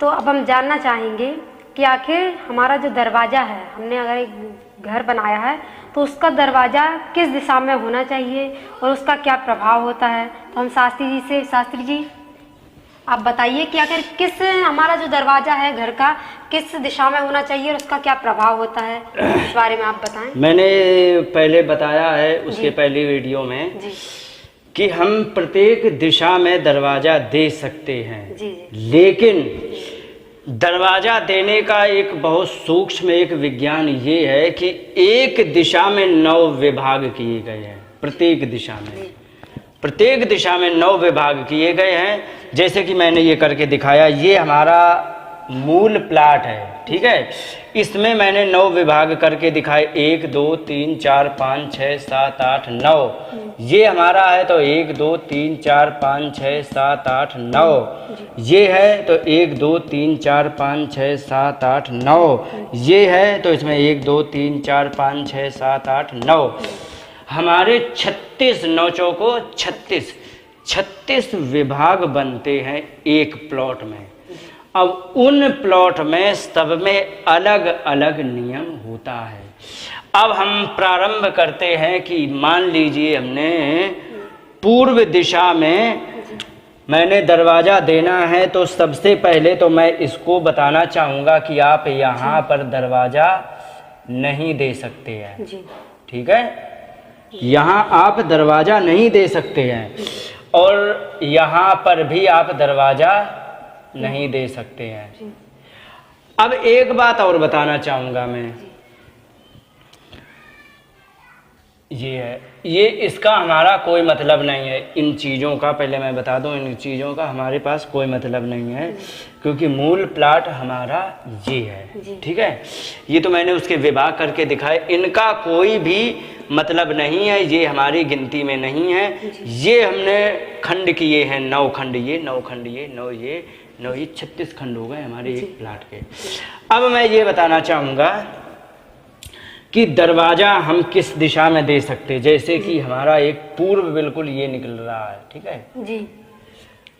तो अब हम जानना चाहेंगे कि आखिर हमारा जो दरवाज़ा है, हमने अगर एक घर बनाया है तो उसका दरवाज़ा किस दिशा में होना चाहिए और उसका क्या प्रभाव होता है। तो हम शास्त्री जी आप बताइए कि आखिर किस हमारा जो दरवाज़ा है घर का किस दिशा में होना चाहिए और उसका क्या प्रभाव होता है, इस बारे में आप बताएं। मैंने पहले बताया है उसके पहली वीडियो में जी कि हम प्रत्येक दिशा में दरवाज़ा दे सकते हैं। जी जी लेकिन दरवाज़ा देने का एक बहुत सूक्ष्म एक विज्ञान ये है कि एक दिशा में 9 विभाग किए गए हैं। प्रत्येक दिशा में 9 विभाग किए गए हैं। जैसे कि मैंने ये करके दिखाया, ये हमारा मूल प्लाट है, ठीक है। इसमें मैंने 9 विभाग करके दिखाए, 1 2 3 4 5 6 7 8 9। ये हमारा है तो 1 2 3 4 5 6 7 8 9। ये है तो 1 2 3 4 5 6 7 8 9। ये है तो इसमें 1 2 3 4 5 6 7 8 9। हमारे 36 9 चौको 36 विभाग बनते हैं एक प्लॉट में। अब उन प्लॉट में सब में अलग अलग नियम होता है। अब हम प्रारंभ करते हैं कि मान लीजिए हमने पूर्व दिशा में मैंने दरवाज़ा देना है, तो सबसे पहले तो मैं इसको बताना चाहूँगा कि आप यहाँ पर दरवाज़ा नहीं दे सकते हैं, ठीक है। यहाँ आप दरवाज़ा नहीं दे सकते हैं और यहाँ पर भी आप दरवाज़ा नहीं दे सकते हैं। अब एक बात और बताना चाहूँगा मैं, ये इसका हमारा कोई मतलब नहीं है। इन चीज़ों का पहले मैं बता दूं, इन चीज़ों का हमारे पास कोई मतलब नहीं है, क्योंकि मूल प्लाट हमारा ये है, ठीक है। ये तो मैंने उसके विभाग करके दिखाए, इनका कोई भी मतलब नहीं है, ये हमारी गिनती में नहीं है। ये हमने खंड किए हैं 9 खंड, ये 9 खंड, ये 9, ये 9, ये 36 खंड हो गए हमारे एक प्लाट के। अब मैं ये बताना चाहूँगा कि दरवाज़ा हम किस दिशा में दे सकते। जैसे कि हमारा एक पूर्व बिल्कुल ये निकल रहा है, ठीक है जी।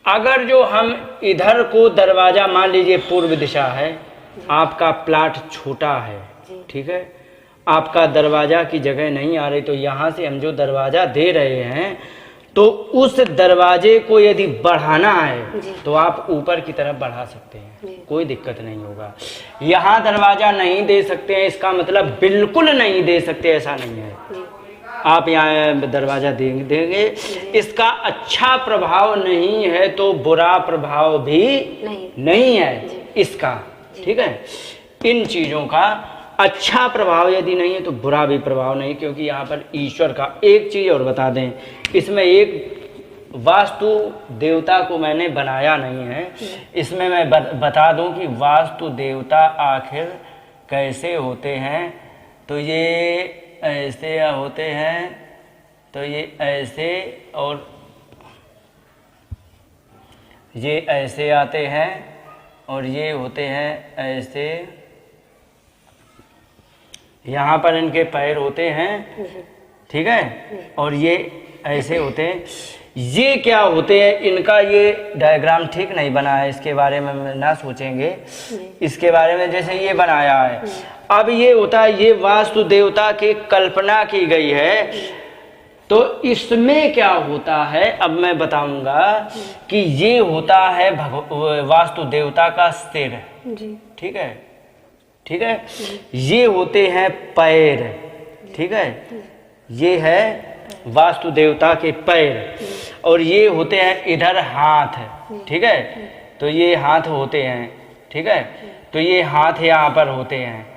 अगर जो हम इधर को दरवाज़ा, मान लीजिए पूर्व दिशा है, आपका प्लाट छोटा है, ठीक है, आपका दरवाज़ा की जगह नहीं आ रही, तो यहाँ से हम जो दरवाज़ा दे रहे हैं तो उस दरवाजे को यदि बढ़ाना है तो आप ऊपर की तरफ बढ़ा सकते हैं, कोई दिक्कत नहीं होगा। यहाँ दरवाजा नहीं दे सकते हैं, इसका मतलब बिल्कुल नहीं दे सकते ऐसा नहीं है। आप यहाँ दरवाजा देंगे, इसका अच्छा प्रभाव नहीं है तो बुरा प्रभाव भी नहीं है इसका, ठीक है। इन चीज़ों का अच्छा प्रभाव यदि नहीं है तो बुरा भी प्रभाव नहीं, क्योंकि यहाँ पर ईश्वर का। एक चीज़ और बता दें, इसमें एक वास्तु देवता को मैंने बनाया नहीं है। इसमें मैं बता दूं कि वास्तु देवता आखिर कैसे होते हैं। तो ये ऐसे होते हैं, तो ये ऐसे और ये ऐसे आते हैं और ये होते हैं ऐसे। यहाँ पर इनके पैर होते हैं, ठीक है, और ये ऐसे होते हैं। ये क्या होते हैं, इनका ये डायग्राम ठीक नहीं बना है, इसके बारे में ना सोचेंगे इसके बारे में। जैसे ये बनाया है, अब ये होता है, ये वास्तु देवता की कल्पना की गई है। तो इसमें क्या होता है अब मैं बताऊंगा कि ये होता है वास्तु देवता का सिर, ठीक है, ठीक है। ये होते हैं पैर, ठीक है, ये है वास्तु देवता के पैर, और ये होते हैं इधर हाथ, ठीक है। तो ये हाथ होते हैं, ठीक है, तो ये हाथ यहाँ पर होते हैं,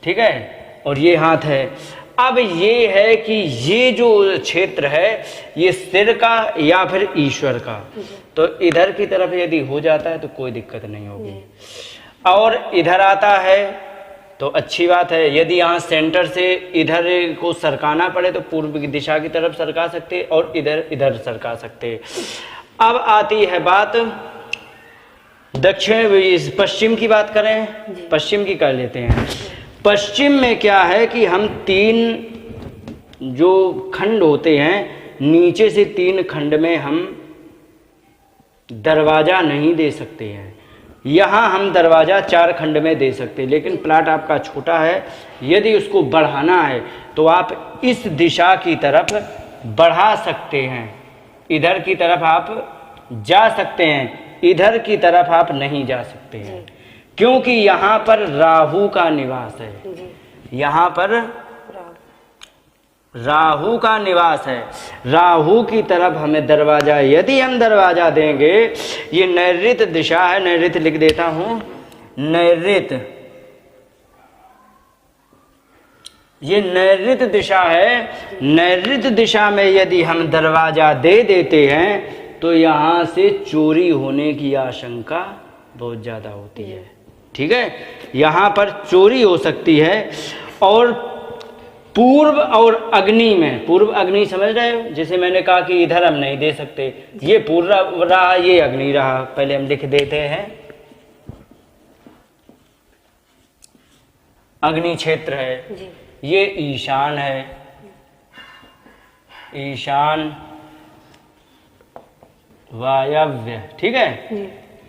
ठीक है, और ये हाथ है। अब ये है कि ये जो क्षेत्र है ये सिर का या फिर ईश्वर का, तो इधर की तरफ यदि हो जाता है तो कोई दिक्कत नहीं होगी, और इधर आता है तो अच्छी बात है। यदि यहाँ सेंटर से इधर को सरकाना पड़े तो पूर्व की दिशा की तरफ सरका सकते और इधर सरका सकते। अब आती है बात दक्षिण पश्चिम की बात करें, पश्चिम की कर लेते हैं। पश्चिम में क्या है कि हम 3 जो खंड होते हैं, नीचे से 3 खंड में हम दरवाजा नहीं दे सकते हैं। यहाँ हम दरवाज़ा 4 खंड में दे सकते हैं, लेकिन प्लाट आपका छोटा है, यदि उसको बढ़ाना है तो आप इस दिशा की तरफ बढ़ा सकते हैं, इधर की तरफ आप जा सकते हैं, इधर की तरफ आप नहीं जा सकते हैं, क्योंकि यहाँ पर राहु का निवास है, यहाँ पर राहु का निवास है। राहु की तरफ हमें दरवाजा, यदि हम दरवाजा देंगे, ये नैऋत्य दिशा है, नैऋत्य लिख देता हूं, नैऋत्य, ये नैऋत्य दिशा है। नैऋत्य दिशा में यदि हम दरवाजा दे देते हैं तो यहां से चोरी होने की आशंका बहुत ज्यादा होती है। ठीक है, यहां पर चोरी हो सकती है। और पूर्व और अग्नि में, पूर्व अग्नि समझ रहे हो, जैसे मैंने कहा कि इधर हम नहीं दे सकते, ये पूर्व रहा, ये अग्नि रहा, पहले हम लिख देते हैं, अग्नि क्षेत्र है, ये ईशान है, ईशान वायव्य, ठीक है,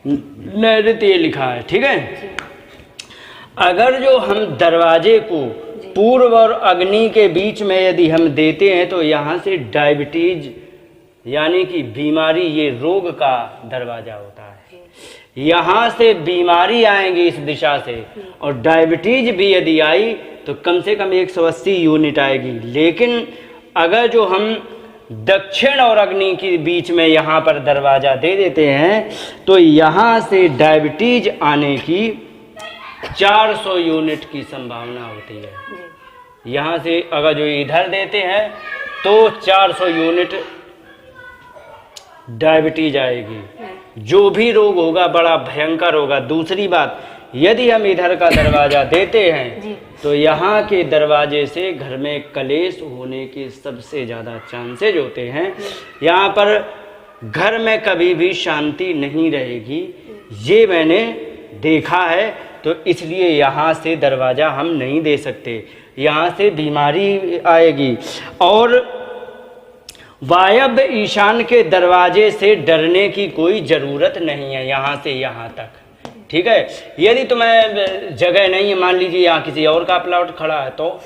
नैऋत्य ये लिखा है। ठीक है, अगर जो हम दरवाजे को पूर्व और अग्नि के बीच में यदि हम देते हैं तो यहाँ से डायबिटीज यानी कि बीमारी, ये रोग का दरवाजा होता है, यहाँ से बीमारी आएंगी इस दिशा से, और डायबिटीज भी यदि आई तो कम से कम 180 यूनिट आएगी। लेकिन अगर जो हम दक्षिण और अग्नि के बीच में यहाँ पर दरवाजा दे देते हैं तो यहाँ से डायबिटीज आने की 400 यूनिट की संभावना होती है। यहाँ से अगर जो इधर देते हैं तो 400 यूनिट डायबिटीज आएगी, जो भी रोग होगा बड़ा भयंकर होगा। दूसरी बात, यदि हम इधर का दरवाजा देते हैं तो यहाँ के दरवाजे से घर में कलेश होने के सबसे ज़्यादा चांसेज होते हैं। यहाँ पर घर में कभी भी शांति नहीं रहेगी, ये मैंने देखा है, तो इसलिए यहाँ से दरवाज़ा हम नहीं दे सकते, यहाँ से बीमारी आएगी। और वायव्य ईशान के दरवाजे से डरने की कोई ज़रूरत नहीं है, यहाँ से यहाँ तक। ठीक है, यदि तुम्हें जगह नहीं है, मान लीजिए यहाँ किसी और का प्लॉट खड़ा है, तो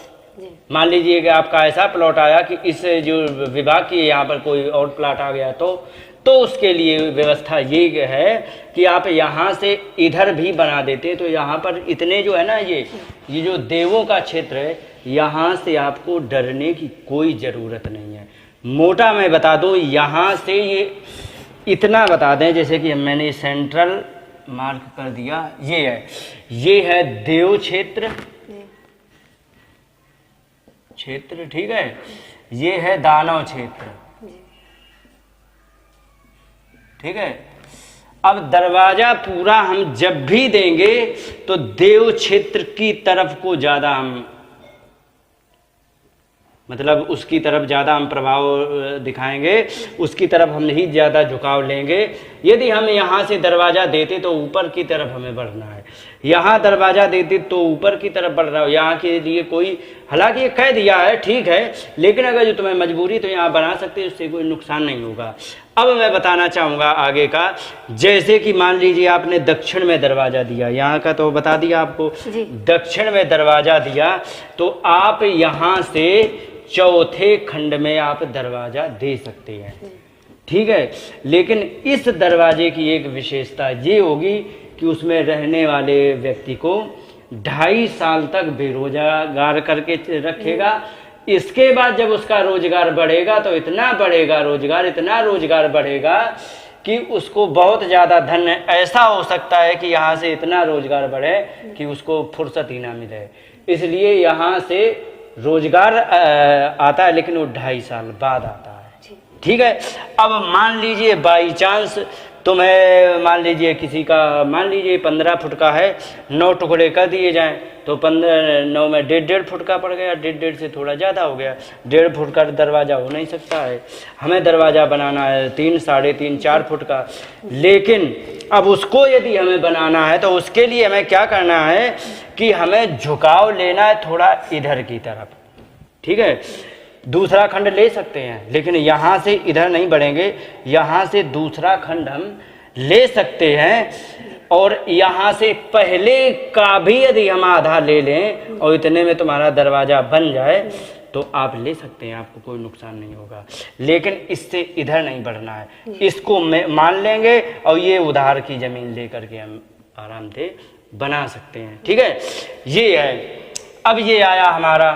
मान लीजिए कि आपका ऐसा प्लॉट आया कि इस जो विभाग की यहाँ पर कोई और प्लॉट आ गया, तो उसके लिए व्यवस्था ये है कि आप यहाँ से इधर भी बना देते, तो यहाँ पर इतने जो है ना, ये जो देवों का क्षेत्र है, यहाँ से आपको डरने की कोई ज़रूरत नहीं है। मोटा मैं बता दूँ, यहाँ से ये इतना बता दें, जैसे कि मैंने सेंट्रल मार्क कर दिया, ये है देव क्षेत्र, ठीक है, ये है दानव क्षेत्र, ठीक है। अब दरवाजा पूरा हम जब भी देंगे तो देव क्षेत्र की तरफ को ज्यादा हम, मतलब उसकी तरफ ज़्यादा हम प्रभाव दिखाएंगे, उसकी तरफ हम ही ज़्यादा झुकाव लेंगे। यदि हम यहाँ से दरवाज़ा देते तो ऊपर की तरफ हमें बढ़ना है, यहाँ दरवाज़ा देते तो ऊपर की तरफ बढ़ रहा हो, यहाँ के लिए कोई, हालांकि ये कह दिया है ठीक है, लेकिन अगर जो तुम्हें मजबूरी तो यहाँ बना सकते हैं, उससे कोई नुकसान नहीं होगा। अब मैं बताना चाहूँगा आगे का, जैसे कि मान लीजिए आपने दक्षिण में दरवाज़ा दिया, यहाँ का तो बता दिया आपको, दक्षिण में दरवाज़ा दिया तो आप यहाँ से चौथे खंड में आप दरवाजा दे सकते हैं, ठीक है। लेकिन इस दरवाजे की एक विशेषता ये होगी कि उसमें रहने वाले व्यक्ति को 2.5 साल तक बेरोजगार करके रखेगा। इसके बाद जब उसका रोजगार बढ़ेगा तो इतना बढ़ेगा रोजगार, इतना रोजगार बढ़ेगा कि उसको बहुत ज़्यादा धन, ऐसा हो सकता है कि यहाँ से इतना रोजगार बढ़े कि उसको फुर्सत ही ना मिले। इसलिए यहाँ से रोजगार आता है, लेकिन वो 2.5 साल बाद आता है, ठीक है। अब मान लीजिए बाई चांस तुम्हें, मान लीजिए किसी का, मान लीजिए 15 फुट का है, 9 टुकड़े कर दिए जाएं तो 9 में 1.5 फुट का पड़ गया, 1.5 से थोड़ा ज़्यादा हो गया, 1.5 फुट का दरवाज़ा हो नहीं सकता है। हमें दरवाज़ा बनाना है 3, 3.5, 4 फुट का, लेकिन अब उसको यदि हमें बनाना है तो उसके लिए हमें क्या करना है कि हमें झुकाव लेना है थोड़ा इधर की तरफ, ठीक है। दूसरा खंड ले सकते हैं, लेकिन यहाँ से इधर नहीं बढ़ेंगे, यहाँ से दूसरा खंड हम ले सकते हैं। और यहाँ से पहले का भी यदि हम आधा ले लें और इतने में तुम्हारा दरवाजा बन जाए तो आप ले सकते हैं, आपको कोई नुकसान नहीं होगा। लेकिन इससे इधर नहीं बढ़ना है, इसको मान लेंगे और ये उधार की जमीन लेकर के हम आराम से बना सकते हैं। ठीक है, ये है। अब ये आया हमारा,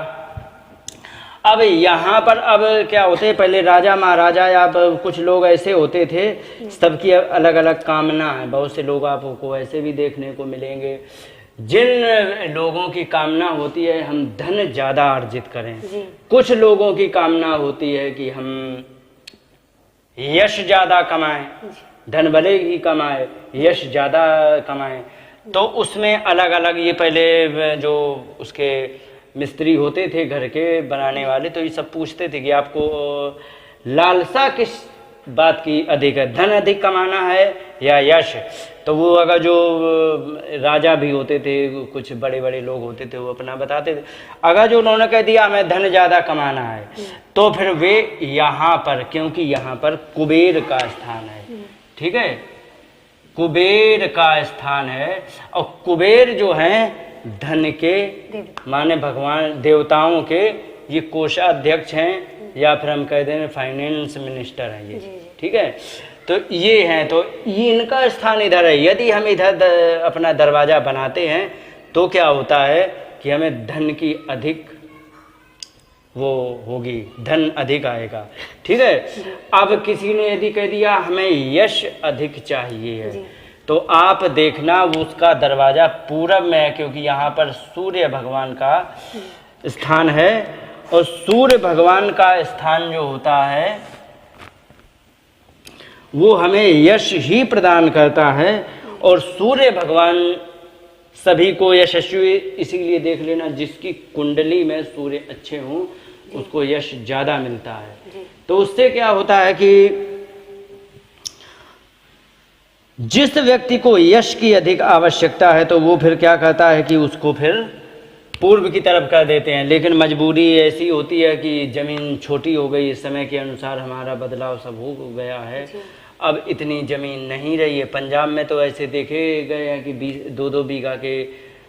अब यहाँ पर अब क्या होते हैं, पहले राजा महाराजा या कुछ लोग ऐसे होते थे, सबकी अलग अलग कामना है। बहुत से लोग आपको ऐसे भी देखने को मिलेंगे जिन लोगों की कामना होती है हम धन ज़्यादा अर्जित करें, कुछ लोगों की कामना होती है कि हम यश ज़्यादा कमाएं, धन भले ही कमाए यश ज़्यादा कमाएं। तो उसमें अलग अलग, ये पहले जो उसके मिस्त्री होते थे घर के बनाने वाले, तो ये सब पूछते थे कि आपको लालसा किस बात की अधिक है, धन अधिक कमाना है या यश। तो वो अगर जो राजा भी होते थे, कुछ बड़े बड़े लोग होते थे, वो अपना बताते थे। अगर जो उन्होंने कह दिया हमें धन ज़्यादा कमाना है, तो फिर वे यहाँ पर, क्योंकि यहाँ पर कुबेर का स्थान है, ठीक है, कुबेर का स्थान है। और कुबेर जो हैं धन के माने भगवान देवताओं के ये कोषाध्यक्ष हैं, या फिर हम कह दें फाइनेंस मिनिस्टर हैं ये, ठीक है। तो ये हैं, तो ये इनका स्थान इधर है। यदि हम इधर अपना दरवाज़ा बनाते हैं तो क्या होता है कि हमें धन की अधिक वो होगी, धन अधिक आएगा, ठीक है। अब किसी ने यदि कह दिया हमें यश अधिक चाहिए है, तो आप देखना उसका दरवाज़ा पूरब में है, क्योंकि यहाँ पर सूर्य भगवान का स्थान है। और सूर्य भगवान का स्थान जो होता है वो हमें यश ही प्रदान करता है। और सूर्य भगवान सभी को यशस्वी, इसीलिए देख लेना जिसकी कुंडली में सूर्य अच्छे हों उसको यश ज़्यादा मिलता है। तो उससे क्या होता है कि जिस व्यक्ति को यश की अधिक आवश्यकता है तो वो फिर क्या करता है कि उसको फिर पूर्व की तरफ कर देते हैं। लेकिन मजबूरी ऐसी होती है कि ज़मीन छोटी हो गई, इस समय के अनुसार हमारा बदलाव सब हो गया है, अब इतनी ज़मीन नहीं रही है। पंजाब में तो ऐसे देखे गए हैं कि 2-2 बीघा के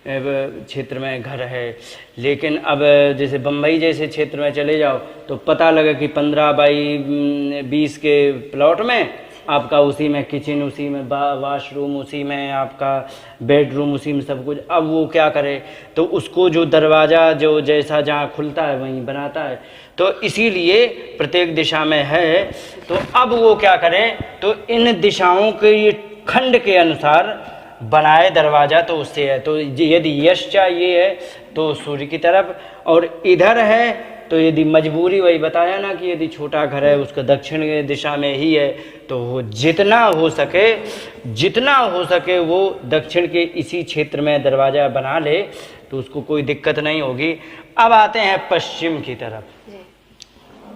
क्षेत्र में घर है, लेकिन अब जैसे बम्बई जैसे क्षेत्र में चले जाओ तो पता लगे कि 15 बाई 20 के प्लॉट में आपका उसी में किचन, उसी में वाशरूम, उसी में आपका बेडरूम, उसी में सब कुछ। अब वो क्या करे, तो उसको जो दरवाज़ा जो जैसा जहाँ खुलता है वहीं बनाता है, तो इसीलिए प्रत्येक दिशा में है। तो अब वो क्या करे, तो इन दिशाओं के खंड के अनुसार बनाए दरवाज़ा, तो उससे है। तो यदि यश चाहिए है तो सूर्य की तरफ, और इधर है तो यदि मजबूरी, वही बताया ना कि यदि छोटा घर है उसका दक्षिण दिशा में ही है, तो वो जितना हो सके वो दक्षिण के इसी क्षेत्र में दरवाज़ा बना ले, तो उसको कोई दिक्कत नहीं होगी। अब आते हैं पश्चिम की तरफ।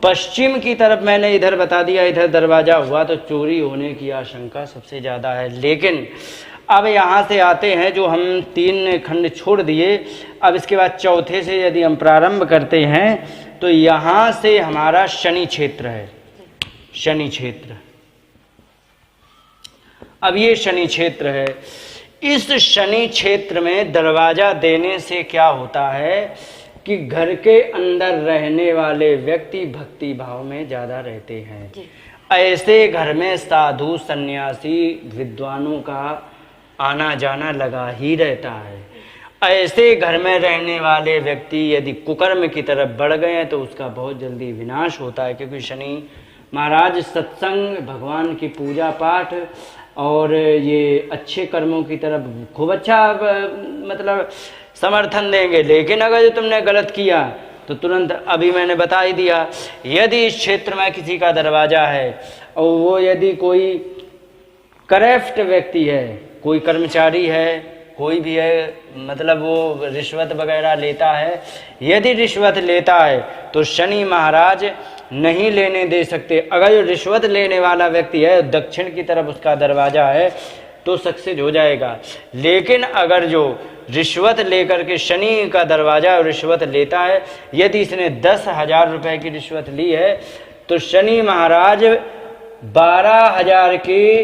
पश्चिम की तरफ मैंने इधर बता दिया, इधर दरवाज़ा हुआ तो चोरी होने की आशंका सबसे ज़्यादा है। लेकिन अब यहाँ से आते हैं, जो हम 3 खंड छोड़ दिए, अब इसके बाद चौथे से यदि हम प्रारंभ करते हैं तो यहाँ से हमारा शनि क्षेत्र है, शनि क्षेत्र। अब ये शनि क्षेत्र है, इस शनि क्षेत्र में दरवाज़ा देने से क्या होता है कि घर के अंदर रहने वाले व्यक्ति भक्ति भाव में ज़्यादा रहते हैं। ऐसे घर में साधु सन्यासी विद्वानों का आना जाना लगा ही रहता है। ऐसे घर में रहने वाले व्यक्ति यदि कुकर्म की तरफ बढ़ गए हैं तो उसका बहुत जल्दी विनाश होता है, क्योंकि शनि महाराज सत्संग, भगवान की पूजा पाठ और ये अच्छे कर्मों की तरफ खूब अच्छा मतलब समर्थन देंगे। लेकिन अगर जो तुमने गलत किया तो तुरंत, अभी मैंने बता ही दिया, यदि इस क्षेत्र में किसी का दरवाज़ा है और वो यदि कोई करप्ट व्यक्ति है, कोई कर्मचारी है, कोई भी है, मतलब वो रिश्वत वगैरह लेता है, यदि रिश्वत लेता है तो शनि महाराज नहीं लेने दे सकते। अगर जो रिश्वत लेने वाला व्यक्ति है, दक्षिण की तरफ उसका दरवाज़ा है, तो सक्सेस हो जाएगा। लेकिन अगर जो रिश्वत लेकर के शनि का दरवाज़ा रिश्वत लेता है, यदि इसने 10,000 रुपये की रिश्वत ली है तो शनि महाराज 12,000 की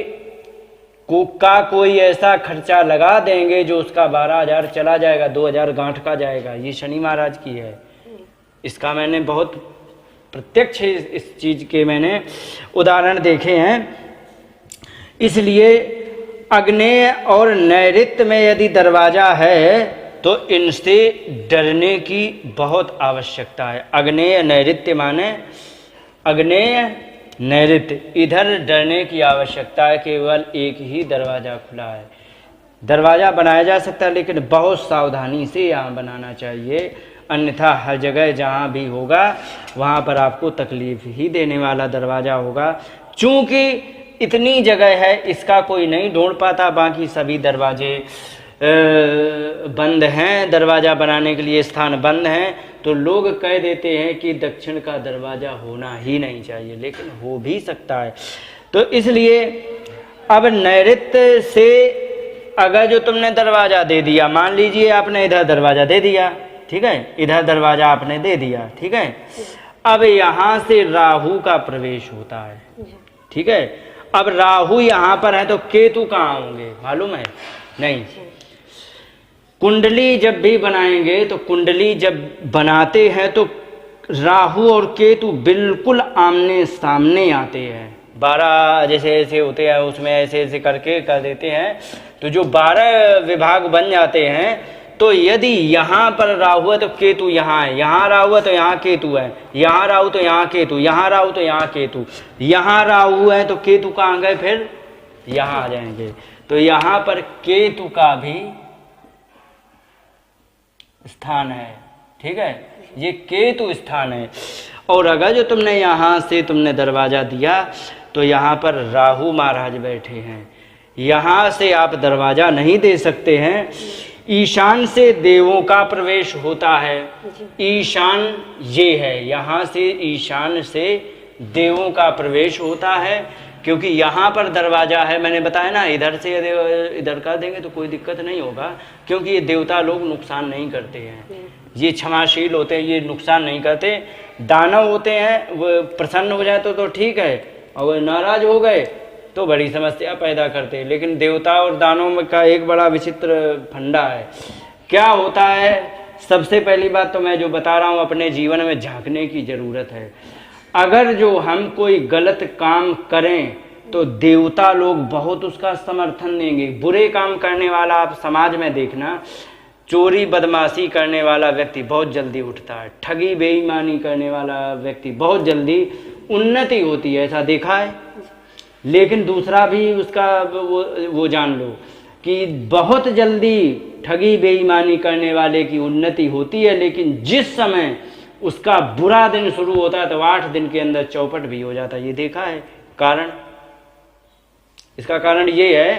का कोई ऐसा खर्चा लगा देंगे जो उसका 12,000 चला जाएगा, 2,000 गांठ का जाएगा। ये शनि महाराज की है। इसका मैंने बहुत प्रत्यक्ष इस चीज के मैंने उदाहरण देखे हैं। इसलिए अग्नेय और नैऋत्य में यदि दरवाजा है तो इनसे डरने की बहुत आवश्यकता है। अग्नेय नैऋत्य माने अग्नेय नैऋत्य, इधर डरने की आवश्यकता है। केवल एक ही दरवाजा खुला है। दरवाजा बनाया जा सकता है लेकिन बहुत सावधानी से यहाँ बनाना चाहिए, अन्यथा हर जगह जहाँ भी होगा वहाँ पर आपको तकलीफ ही देने वाला दरवाजा होगा। चूँकि इतनी जगह है इसका कोई नहीं ढूंढ पाता, बाकी सभी दरवाजे बंद हैं, दरवाज़ा बनाने के लिए स्थान बंद हैं, तो लोग कह देते हैं कि दक्षिण का दरवाज़ा होना ही नहीं चाहिए, लेकिन हो भी सकता है। तो इसलिए अब नैऋत्य से अगर जो तुमने दरवाज़ा दे दिया, मान लीजिए आपने इधर दरवाज़ा दे दिया, ठीक है, इधर दरवाज़ा आपने दे दिया, ठीक है, अब यहाँ से राहु का प्रवेश होता है, ठीक है। अब राहु यहाँ पर है तो केतु कहाँ होंगे मालूम है? नहीं। कुंडली जब भी बनाएंगे तो कुंडली जब बनाते हैं तो राहु और केतु बिल्कुल आमने सामने आते हैं। 12 जैसे ऐसे होते हैं, उसमें ऐसे ऐसे करके कर देते हैं, तो जो 12 विभाग बन जाते हैं। तो यदि यहाँ पर राहु है तो केतु यहाँ है, यहाँ राहु है तो यहाँ केतु है, यहाँ राहु तो यहाँ केतु, यहाँ राहु तो यहाँ केतु, यहाँ राहु है तो केतु कहाँ गए? फिर यहाँ आ जाएंगे। तो यहाँ पर केतु का भी स्थान है, ठीक है, ये केतु स्थान है। और अगर जो तुमने यहाँ से तुमने दरवाजा दिया तो यहाँ पर राहु महाराज बैठे हैं, यहाँ से आप दरवाजा नहीं दे सकते हैं। ईशान से देवों का प्रवेश होता है, ईशान ये है, यहाँ से ईशान से देवों का प्रवेश होता है, क्योंकि यहाँ पर दरवाजा है। मैंने बताया ना, इधर से इधर कर देंगे तो कोई दिक्कत नहीं होगा, क्योंकि ये देवता लोग नुकसान नहीं करते हैं, ये क्षमाशील होते हैं, ये नुकसान नहीं करते। दानव होते हैं, वो प्रसन्न हो जाए तो ठीक है, और वो नाराज हो गए तो बड़ी समस्या पैदा करते हैं। लेकिन देवता और दानव का एक बड़ा विचित्र फंडा है। क्या होता है? सबसे पहली बात तो मैं जो बता रहा हूँ, अपने जीवन में झांकने की ज़रूरत है। अगर जो हम कोई गलत काम करें तो देवता लोग बहुत उसका समर्थन देंगे। बुरे काम करने वाला आप समाज में देखना, चोरी बदमाशी करने वाला व्यक्ति बहुत जल्दी उठता है, ठगी बेईमानी करने वाला व्यक्ति बहुत जल्दी उन्नति होती है, ऐसा देखा है। लेकिन दूसरा भी उसका वो जान लो कि बहुत जल्दी ठगी बेईमानी करने वाले की उन्नति होती है, लेकिन जिस समय उसका बुरा दिन शुरू होता है तो 8 दिन के अंदर चौपट भी हो जाता है। ये देखा है। कारण, इसका कारण ये है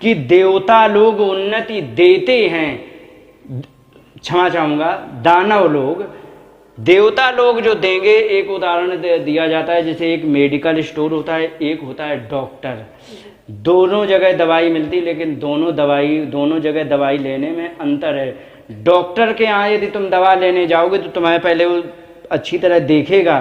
कि देवता लोग उन्नति देते हैं, क्षमा चाहूंगा, दानव लोग, देवता लोग जो देंगे। एक उदाहरण दिया जाता है, जैसे एक मेडिकल स्टोर होता है, एक होता है डॉक्टर। दोनों जगह दवाई मिलती, लेकिन दोनों जगह दवाई लेने में अंतर है। डॉक्टर के यहाँ यदि तुम दवा लेने जाओगे तो तुम्हें पहले वो अच्छी तरह देखेगा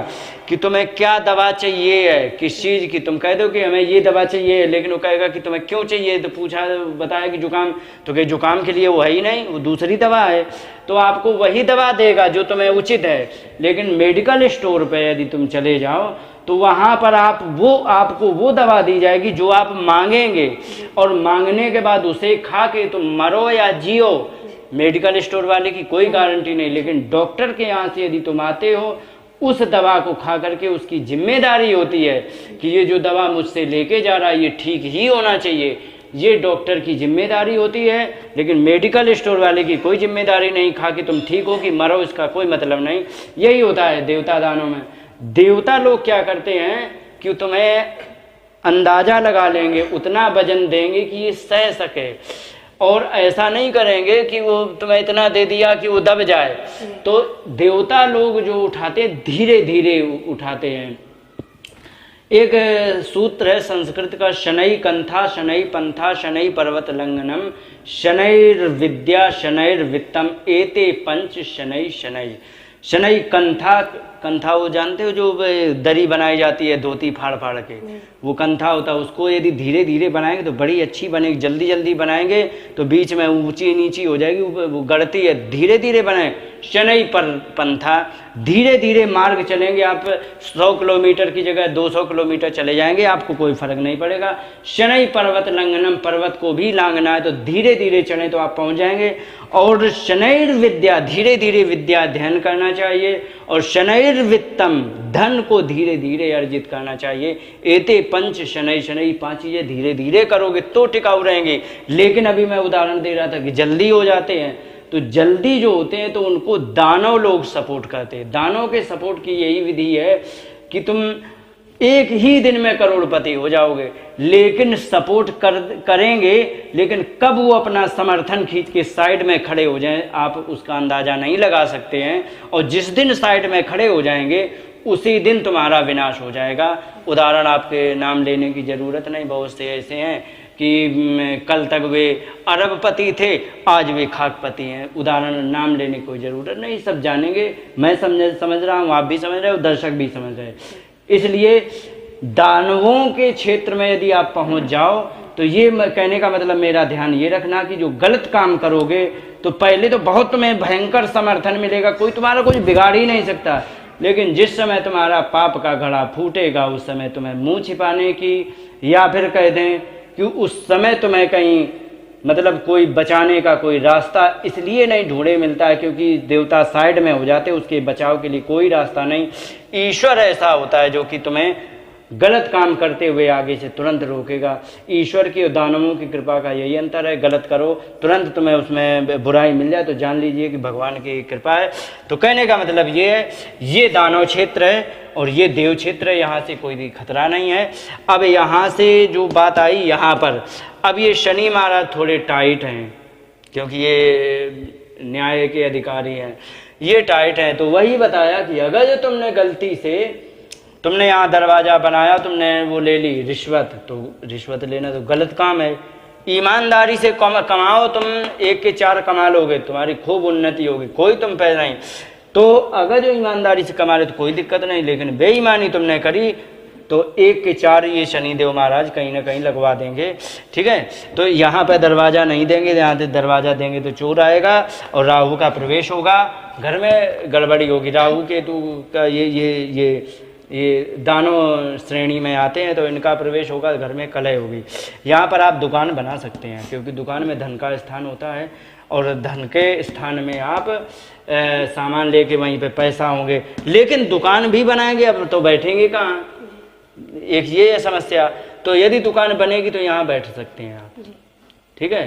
कि तुम्हें क्या दवा चाहिए है, किस चीज़ की। तुम कह दो कि हमें ये दवा चाहिए, लेकिन वो कहेगा कि तुम्हें क्यों चाहिए, तो पूछा बताया कि जुकाम, तो कि जुकाम के लिए वो है ही नहीं, वो दूसरी दवा है, तो आपको वही दवा देगा जो तुम्हें उचित है। लेकिन मेडिकल स्टोर पर यदि तुम चले जाओ तो वहाँ पर आपको वो दवा दी जाएगी जो आप मांगेंगे, और मांगने के बाद उसे खा के तुम मरो या जियो। मेडिकल स्टोर वाले की कोई गारंटी नहीं, लेकिन डॉक्टर के यहाँ से यदि तुम आते हो, उस दवा को खा करके उसकी जिम्मेदारी होती है कि ये जो दवा मुझसे लेके जा रहा है ये ठीक ही होना चाहिए, ये डॉक्टर की जिम्मेदारी होती है। लेकिन मेडिकल स्टोर वाले की कोई जिम्मेदारी नहीं, खा के तुम ठीक हो कि मरो इसका कोई मतलब नहीं। यही होता है देवता दानों में। देवता लोग क्या करते हैं कि तुम्हें अंदाजा लगा लेंगे, उतना वजन देंगे कि ये सह सके, और ऐसा नहीं करेंगे कि वो तुम्हें इतना दे दिया कि वो दब जाए। तो देवता लोग जो उठाते धीरे धीरे उठाते हैं। एक सूत्र है संस्कृत का, शनै कंथा शनै पंथा शनै पर्वत लंघनम शनैर्विद्या शनैर्वित्तम एते पंच शनै शनै। शनै कंथा कंथा वो जानते हो जो दरी बनाई जाती है धोती फाड़ फाड़ के, वो कंथा होता है, उसको यदि धीरे धीरे बनाएंगे तो बड़ी अच्छी बनेगी। जल्दी जल्दी बनाएंगे तो बीच में ऊंची नीची हो जाएगी, वो गड़ती है। धीरे धीरे बनाए, शनई पर पंथा, धीरे धीरे मार्ग चलेंगे आप 100 किलोमीटर की जगह 200 किलोमीटर चले जाएंगे, आपको कोई फर्क नहीं पड़ेगा। शनई पर्वत लंघनम, पर्वत को भी लांघना है तो धीरे धीरे चलें तो आप पहुंच जाएंगे। और शनैर विद्या, धीरे धीरे विद्या अध्ययन करना चाहिए। और शनैर वित्तम, धन को धीरे धीरे अर्जित करना चाहिए। एते पंच शनई, शनई 5 चीजें धीरे धीरे करोगे तो टिकाऊ रहेंगे। लेकिन अभी मैं उदाहरण दे रहा था कि जल्दी हो जाते हैं, तो जल्दी जो होते हैं तो उनको दानव लोग सपोर्ट करते हैं। दानव के सपोर्ट की यही विधि है कि तुम एक ही दिन में करोड़पति हो जाओगे, लेकिन सपोर्ट करेंगे, लेकिन कब वो अपना समर्थन खींच के साइड में खड़े हो जाएं आप उसका अंदाजा नहीं लगा सकते हैं। और जिस दिन साइड में खड़े हो जाएंगे उसी दिन तुम्हारा विनाश हो जाएगा। उदाहरण आपके नाम लेने की जरूरत नहीं, बहुत से ऐसे हैं कि कल तक वे अरबपति थे, आज वे खाकपति हैं। उदाहरण नाम लेने की कोई जरूरत नहीं, सब जानेंगे। मैं समझ रहा हूँ, आप भी समझ रहे हो, दर्शक भी समझ रहे हैं। इसलिए दानवों के क्षेत्र में यदि आप पहुंच जाओ तो ये कहने का मतलब मेरा ध्यान ये रखना कि जो गलत काम करोगे तो पहले तो बहुत तुम्हें भयंकर समर्थन मिलेगा, कोई तुम्हारा कुछ बिगाड़ ही नहीं सकता। लेकिन जिस समय तुम्हारा पाप का घड़ा फूटेगा उस समय तुम्हें मुंह छिपाने की, या फिर कह दें कि उस समय तुम्हें कहीं मतलब कोई बचाने का कोई रास्ता इसलिए नहीं ढूंढे मिलता है क्योंकि देवता साइड में हो जाते, उसके बचाव के लिए कोई रास्ता नहीं। ईश्वर ऐसा होता है जो कि तुम्हें गलत काम करते हुए आगे से तुरंत रोकेगा। ईश्वर की और दानवों की कृपा का यही अंतर है, गलत करो तुरंत तुम्हें उसमें बुराई मिल जाए तो जान लीजिए कि भगवान की कृपा है। तो कहने का मतलब ये है, ये दानव क्षेत्र है और ये देव क्षेत्र है, यहाँ से कोई भी खतरा नहीं है। अब यहाँ से जो बात आई यहाँ पर, अब ये शनि महाराज थोड़े टाइट हैं क्योंकि ये न्याय के अधिकारी हैं, ये टाइट हैं। तो वही बताया कि अगर जो तुमने गलती से तुमने यहाँ दरवाजा बनाया, तुमने वो ले ली रिश्वत, तो रिश्वत लेना तो गलत काम है। ईमानदारी से कमाओ, तुम 1 के 4 कमा लोगे, तुम्हारी खूब उन्नति होगी, कोई तुम पे नहीं। तो अगर जो ईमानदारी से कमा रहे तो कोई दिक्कत नहीं, लेकिन बेईमानी तुमने करी तो 1 के 4 ये शनिदेव महाराज कहीं ना कहीं लगवा देंगे। ठीक है, तो यहाँ पर दरवाज़ा नहीं देंगे, यहाँ से दरवाज़ा देंगे तो चोर आएगा और राहु का प्रवेश होगा, घर में गड़बड़ी होगी। राहु केतु का ये दानव श्रेणी में आते हैं तो इनका प्रवेश होगा, घर में कलह होगी। यहाँ पर आप दुकान बना सकते हैं क्योंकि दुकान में धन का स्थान होता है और धन के स्थान में आप सामान लेके वहीं पे पैसा होंगे। लेकिन दुकान भी बनाएंगे अब तो बैठेंगे कहाँ, एक ये है समस्या। तो यदि दुकान बनेगी तो यहाँ बैठ सकते हैं आप, ठीक है।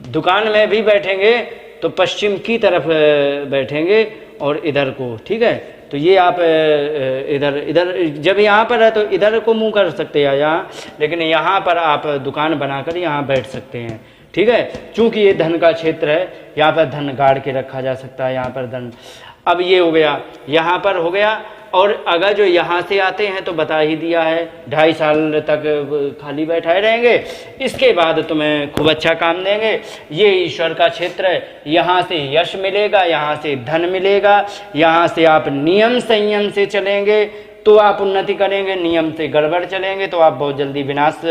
दुकान में भी बैठेंगे तो पश्चिम की तरफ बैठेंगे और इधर को, ठीक है। तो ये आप इधर जब यहाँ पर है तो इधर को मुंह कर सकते हैं यहाँ, लेकिन यहाँ पर आप दुकान बनाकर यहाँ बैठ सकते हैं, ठीक है। चूंकि ये धन का क्षेत्र है, यहाँ पर धन गाड़ के रखा जा सकता है, यहाँ पर धन। अब ये हो गया, यहाँ पर हो गया। और अगर जो यहाँ से आते हैं तो बता ही दिया है 2.5 साल तक खाली बैठाए रहेंगे, इसके बाद तुम्हें खूब अच्छा काम देंगे। ये ईश्वर का क्षेत्र है, यहाँ से यश मिलेगा, यहाँ से धन मिलेगा, यहाँ से आप नियम संयम से चलेंगे तो आप उन्नति करेंगे, नियम से गड़बड़ चलेंगे तो आप बहुत जल्दी विनाश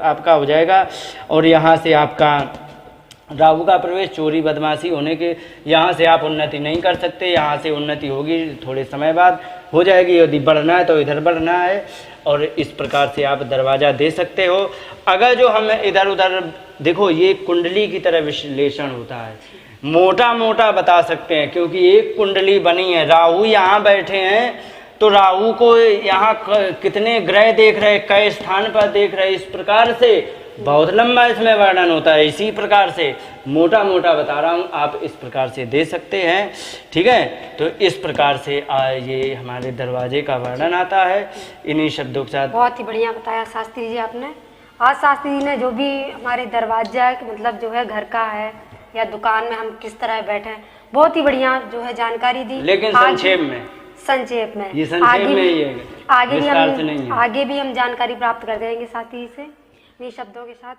आपका हो जाएगा। और यहाँ से आपका राहु का प्रवेश, चोरी बदमाशी होने के, यहाँ से आप उन्नति नहीं कर सकते। यहाँ से उन्नति होगी थोड़े समय बाद हो जाएगी, यदि बढ़ना है तो इधर बढ़ना है। और इस प्रकार से आप दरवाज़ा दे सकते हो। अगर जो हम इधर उधर देखो, ये कुंडली की तरह विश्लेषण होता है, मोटा मोटा बता सकते हैं क्योंकि एक कुंडली बनी है। राहु यहाँ बैठे हैं तो राहु को यहाँ कितने ग्रह देख रहे, कई स्थान पर देख रहे, इस प्रकार से बहुत लंबा इसमें वर्णन होता है। इसी प्रकार से मोटा मोटा बता रहा हूँ, आप इस प्रकार से दे सकते हैं, ठीक है। तो इस प्रकार से ये हमारे दरवाजे का वर्णन आता है इन्हीं शब्दों के साथ। बहुत ही बढ़िया बताया शास्त्री जी आपने। आज शास्त्री जी ने जो भी हमारे दरवाजा मतलब जो है घर का है या दुकान में हम किस तरह बैठे हैं, बहुत ही बढ़िया जो है जानकारी दी। लेकिन संक्षेप में ये संक्षेप में ही है, आगे भी हम जानकारी प्राप्त कर देंगे साथी से इन्हीं शब्दों के साथ।